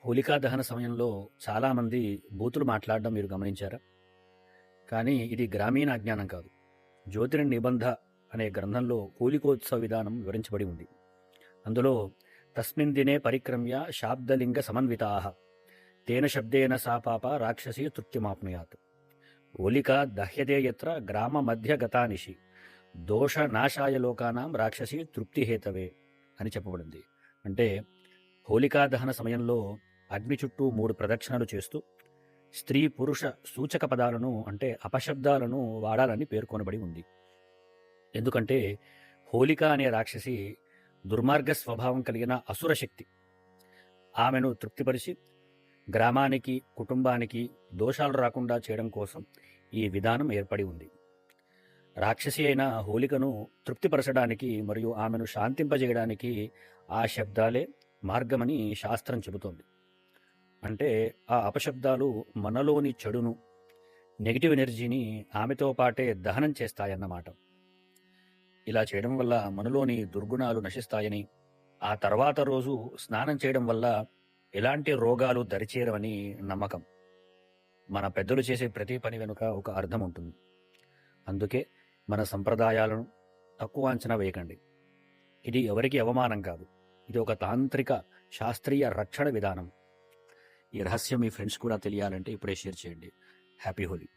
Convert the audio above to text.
హోలికా దహన సమయంలో చాలామంది బూతులు మాట్లాడడం మీరు గమనించారా? కానీ ఇది గ్రామీణ అజ్ఞానం కాదు. జ్యోతిర్నిబంధ నిబంధ అనే గ్రంథంలో హోలికోత్సవ విధానం వివరించబడి ఉంది. అందులో తస్మిన్ దినే పరిక్రమ్య శాబ్దలింగ సమన్వితాః తేన శబ్దేన సా పాప రాక్షసి తృప్తిమాప్నుయాత్. హోలిక దహ్యతే యత్ర గ్రామ మధ్య గతానిషి దోష నాశాయ లోకానాం రాక్షసి తృప్తిహేతవే అని చెప్పబడింది. అంటే హోలికా దహన సమయంలో అగ్ని చుట్టూ 3 ప్రదక్షిణలు చేస్తూ స్త్రీ పురుష సూచక పదాలను అంటే అపశబ్దాలను వాడాలని పేర్కొనబడి ఉంది. ఎందుకంటే హోలిక అనే రాక్షసి దుర్మార్గ స్వభావం కలిగిన అసుర శక్తి. ఆమెను తృప్తిపరిచి గ్రామానికి కుటుంబానికి దోషాలు రాకుండా చేయడం కోసం ఈ విధానం ఏర్పడి ఉంది. రాక్షసి అయిన హోలికను తృప్తిపరచడానికి మరియు ఆమెను శాంతింపజేయడానికి ఆ శబ్దాలే మార్గమని శాస్త్రం చెబుతోంది. అంటే ఆ అపశబ్దాలు మనలోని చెడును, నెగిటివ్ ఎనర్జీని ఆమెతో పాటే దహనం చేస్తాయన్నమాట. ఇలా చేయడం వల్ల మనలోని దుర్గుణాలు నశిస్తాయని, ఆ తర్వాత రోజు స్నానం చేయడం వల్ల ఎలాంటి రోగాలు దరిచేరవని నమ్మకం. మన పెద్దలు చేసే ప్రతి పని వెనుక ఒక అర్థం ఉంటుంది. అందుకే మన సంప్రదాయాలను తక్కువ అంచనా వేయకండి. ఇది ఎవరికి అవమానం కాదు. ఇది ఒక తాంత్రిక శాస్త్రీయ రక్షణ విధానం. ఈ రహస్యం మీ ఫ్రెండ్స్ కూడా తెలియాలంటే ఇప్పుడే షేర్ చేయండి. హ్యాపీ హోలీ.